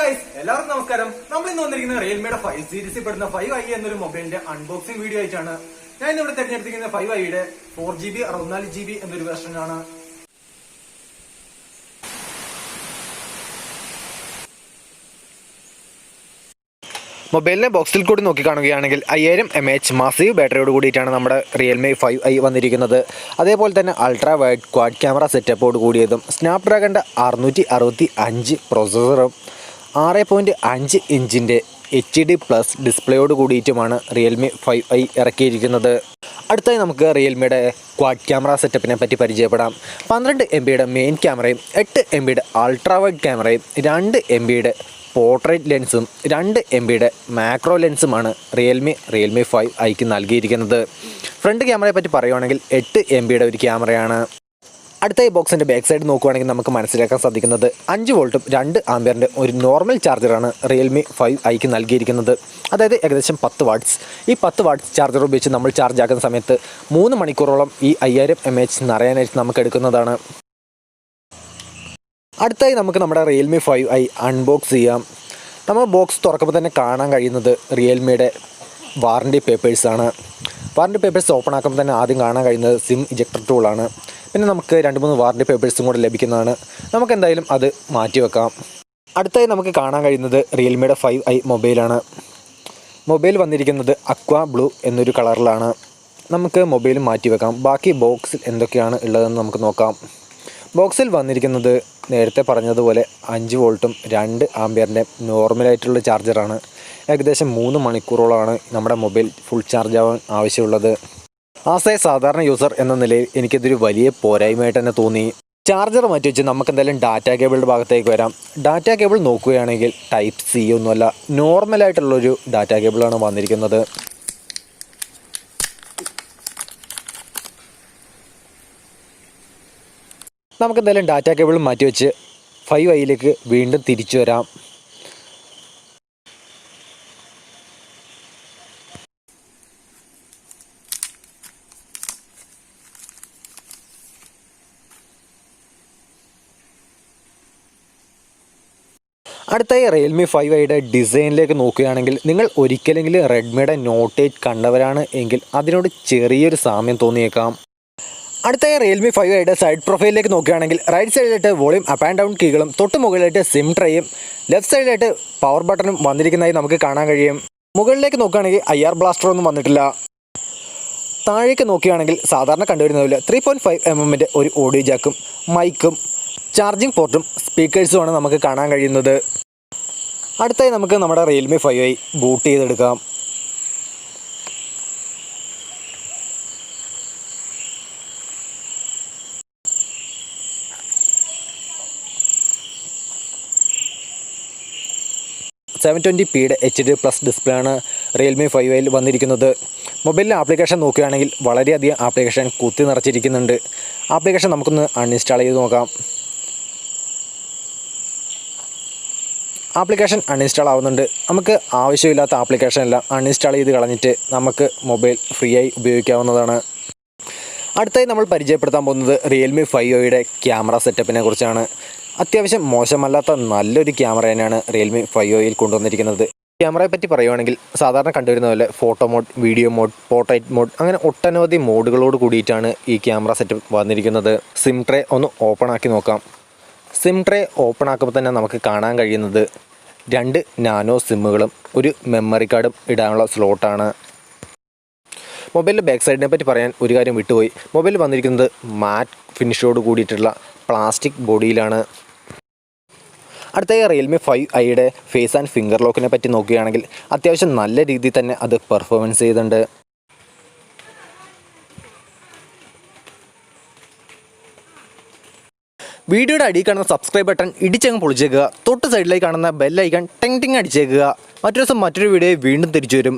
guys, എല്ലാവർക്കും നമസ്കാരം. നമ്മൾ ഇന്ന് വന്നിരിക്കുന്നത് റിയൽമിയുടെ 5 സീരീസിൽ പെടുന്ന 5i എന്നൊരു മൊബൈലിന്റെ അൺബോക്സിംഗ് വീഡിയോ ആയിട്ടാണ്. ഞാൻ ഇന്നിവിടെ തിരഞ്ഞെടുത്തിരിക്കുന്ന 5iയുടെ 4GB 64GB എന്നൊരു വെർഷനാണ്. മൊബൈലിനെ ബോക്സിൽ കൂടി നോക്കിക്കാണുകയാണെങ്കിൽ 5000 mAh മാസീവ് ബാറ്ററിയോട് കൂടിയിട്ടാണ് നമ്മുടെ റിയൽമി 5i വന്നിരിക്കുന്നത്. അതേപോലെ തന്നെ അൾട്രാ വൈഡ് ക്വാഡ് ക്യാമറ സെറ്റപ്പോട് കൂടിയതും സ്നാപ്ഡ്രാഗണിൻ്റെ 665 പ്രോസസ്സറും 6.5 ഇഞ്ചിൻ്റെ HD+ ഡിസ്പ്ലേയോട് കൂടിയിട്ടുമാണ് റിയൽമി 5i ഇറക്കിയിരിക്കുന്നത്. അടുത്തായി നമുക്ക് റിയൽമിയുടെ ക്വാഡ് ക്യാമറ സെറ്റപ്പിനെ പറ്റി പരിചയപ്പെടാം. 12 MBയുടെ മെയിൻ ക്യാമറയും 8 MBയുടെ അൾട്രാ വൈഡ് ക്യാമറയും 2 MBയുടെ പോർട്രേറ്റ് ലെൻസും 2 MBയുടെ മാക്രോ ലെൻസുമാണ് റിയൽമി 5iക്ക് നൽകിയിരിക്കുന്നത്. ഫ്രണ്ട് ക്യാമറയെ പറ്റി പറയുകയാണെങ്കിൽ 8 MBയുടെ ഒരു ക്യാമറയാണ്. അടുത്ത ഈ ബോക്സിൻ്റെ ബാക്ക് സൈഡ് നോക്കുകയാണെങ്കിൽ നമുക്ക് മനസ്സിലാക്കാൻ സാധിക്കുന്നത് 5 വോൾട്ടും 2 ആംപിയറിൻ്റെ ഒരു നോർമൽ ചാർജറാണ് റിയൽമി 5iക്ക് നൽകിയിരിക്കുന്നത്. അതായത് ഏകദേശം 10 വാട്ട്സ്. ഈ 10 വാട്ട്സ് ചാർജർ ഉപയോഗിച്ച് നമ്മൾ ചാർജ് ആക്കുന്ന സമയത്ത് 3 മണിക്കൂറോളം ഈ 5000 mAh നിറയാനായിട്ട് നമുക്ക് എടുക്കുന്നതാണ്. അടുത്തായി നമുക്ക് നമ്മുടെ റിയൽമി 5i അൺബോക്സ് ചെയ്യാം. നമ്മൾ ബോക്സ് തുറക്കുമ്പോൾ തന്നെ കാണാൻ കഴിയുന്നത് റിയൽമിയുടെ വാറണ്ടി പേപ്പേഴ്സാണ്. വാറണ്ടി പേപ്പേഴ്സ് ഓപ്പൺ ആക്കുമ്പോൾ തന്നെ ആദ്യം കാണാൻ കഴിയുന്നത് സിം ഇജക്ടർ ടൂളാണ്. പിന്നെ നമുക്ക് 2-3 വാറണ്ടി പേപ്പേഴ്സും കൂടെ ലഭിക്കുന്നതാണ്. നമുക്ക് എന്തായാലും അത് മാറ്റിവെക്കാം. അടുത്തായി നമുക്ക് കാണാൻ കഴിയുന്നത് റിയൽമിയുടെ 5i മൊബൈലാണ്. മൊബൈൽ വന്നിരിക്കുന്നത് അക്വാ ബ്ലൂ എന്നൊരു കളറിലാണ്. നമുക്ക് മൊബൈൽ മാറ്റിവെക്കാം. ബാക്കി ബോക്സിൽ എന്തൊക്കെയാണ് ഉള്ളതെന്ന് നമുക്ക് നോക്കാം. ബോക്സിൽ വന്നിരിക്കുന്നത് നേരത്തെ പറഞ്ഞതുപോലെ 5 വോൾട്ടും 2 ആംപിയറിൻ്റെ നോർമലായിട്ടുള്ള ചാർജറാണ്. ഏകദേശം 3 മണിക്കൂറോളമാണ് നമ്മുടെ മൊബൈൽ ഫുൾ ചാർജ് ആവാൻ ആവശ്യമുള്ളത്. ആസ് എ സാധാരണ യൂസർ എന്ന നിലയിൽ എനിക്കിതൊരു വലിയ പോരായ്മയായിട്ട് തന്നെ തോന്നി. ചാർജർ മാറ്റി വെച്ച് നമുക്ക് എന്തായാലും ഡാറ്റ കേബിളുടെ ഭാഗത്തേക്ക് വരാം. ഡാറ്റ കേബിൾ നോക്കുകയാണെങ്കിൽ ടൈപ്പ് സി ഒന്നുമല്ല, നോർമലായിട്ടുള്ളൊരു ഡാറ്റ കേബിളാണ് വന്നിരിക്കുന്നത്. നമുക്ക് എന്തായാലും ഡാറ്റ കേബിൾ മാറ്റി വെച്ച് 5iയിലേക്ക് വീണ്ടും തിരിച്ചു വരാം. അടുത്തായി റിയൽമി 5iയുടെ ഡിസൈനിലേക്ക് നോക്കുകയാണെങ്കിൽ നിങ്ങൾ ഒരിക്കലെങ്കിലും റെഡ്മിയുടെ നോട്ട് 8 കണ്ടവരാണ് എങ്കിൽ അതിനോട് ചെറിയൊരു സാമ്യം തോന്നിയേക്കാം. അടുത്തായി റിയൽമി 5iയുടെ സൈഡ് പ്രൊഫൈലിലേക്ക് നോക്കുകയാണെങ്കിൽ റൈറ്റ് സൈഡിലായിട്ട് വോളിയം അപ്പ് ആൻഡ് ഡൗൺ കീകളും തൊട്ട് മുകളിലായിട്ട് സിം ട്രേയും ലെഫ്റ്റ് സൈഡിലായിട്ട് പവർ ബട്ടണും വന്നിരിക്കുന്നതായി നമുക്ക് കാണാൻ കഴിയും. മുകളിലേക്ക് നോക്കുകയാണെങ്കിൽ IR ബ്ലാസ്റ്ററൊന്നും വന്നിട്ടില്ല. താഴേക്ക് നോക്കുകയാണെങ്കിൽ സാധാരണ കണ്ടുവരുന്നതിൽ 3.5mm ഒരു ഓഡിയോ ജാക്കും മൈക്കും ചാർജിംഗ് പോർട്ടും സ്പീക്കേഴ്സുമാണ് നമുക്ക് കാണാൻ കഴിയുന്നത്. അടുത്തായി നമുക്ക് നമ്മുടെ റിയൽമി 5i ബൂട്ട് ചെയ്തെടുക്കാം. .720p HD+ ഡിസ്പ്ലേ ആണ് റിയൽമി 5iയിൽ വന്നിരിക്കുന്നത്. മൊബൈലിലെ ആപ്ലിക്കേഷൻ നോക്കുകയാണെങ്കിൽ വളരെയധികം ആപ്ലിക്കേഷൻ കുത്തി നിറച്ചിരിക്കുന്നുണ്ട്. ആപ്ലിക്കേഷൻ നമുക്കൊന്ന് അൺഇൻസ്റ്റാൾ ചെയ്ത് നോക്കാം. ആപ്ലിക്കേഷൻ അൺഇൻസ്റ്റാൾ ആവുന്നുണ്ട്. നമുക്ക് ആവശ്യമില്ലാത്ത ആപ്ലിക്കേഷൻ എല്ലാം അൺഇൻസ്റ്റാൾ ചെയ്ത് കളഞ്ഞിട്ട് നമുക്ക് മൊബൈൽ ഫ്രീ ആയി ഉപയോഗിക്കാവുന്നതാണ്. അടുത്തായി നമ്മൾ പരിചയപ്പെടുത്താൻ പോകുന്നത് റിയൽമി 5iയുടെ ക്യാമറ സെറ്റപ്പിനെ കുറിച്ചാണ്. അത്യാവശ്യം മോശമല്ലാത്ത നല്ലൊരു ക്യാമറ തന്നെയാണ് റിയൽമി 5iയിൽ കൊണ്ടുവന്നിരിക്കുന്നത്. ക്യാമറയെ പറ്റി പറയുകയാണെങ്കിൽ സാധാരണ കണ്ടുവരുന്ന പോലെ photo mode, video mode, portrait mode അങ്ങനെ ഒട്ടനവധി മോഡുകളോട് കൂടിയിട്ടാണ് ഈ ക്യാമറ സെറ്റപ്പ് വന്നിരിക്കുന്നത്. സിം ട്രേ ഒന്ന് ഓപ്പൺ ആക്കി നോക്കാം. സിം ട്രേ ഓപ്പൺ ആക്കുമ്പോൾ തന്നെ നമുക്ക് കാണാൻ കഴിയുന്നത് 2 നാനോ സിമ്മുകളും ഒരു മെമ്മറി കാർഡും ഇടാനുള്ള സ്ലോട്ടാണ്. മൊബൈലിൻ്റെ ബാക്ക് സൈഡിനെ പറ്റി പറയാൻ ഒരു കാര്യം വിട്ടുപോയി. മൊബൈൽ വന്നിരിക്കുന്നത് മാറ്റ് ഫിനിഷോട് കൂടിയിട്ടുള്ള പ്ലാസ്റ്റിക് ബോഡിയിലാണ്. അടുത്ത റിയൽമി 5iയുടെ ഫേസ് ആൻഡ് ഫിംഗർ ലോക്കിനെ പറ്റി നോക്കുകയാണെങ്കിൽ അത്യാവശ്യം നല്ല രീതിയിൽ തന്നെ അത് പെർഫോമൻസ് ചെയ്യുന്നുണ്ട്. വീഡിയോയുടെ അടിയിൽ കാണുന്ന സബ്സ്ക്രൈബ് ബട്ടൺ ഇടിച്ചങ്ങ് പൊളിച്ചേക്കുക. തൊട്ട് സൈഡിലേക്ക് കാണുന്ന ബെൽ ഐക്കൺ ടിങ് ടിങ് അടിച്ചേക്കുക. മറ്റൊരു ദിവസം മറ്റൊരു വീഡിയോ വീണ്ടും തിരിച്ചു വരും.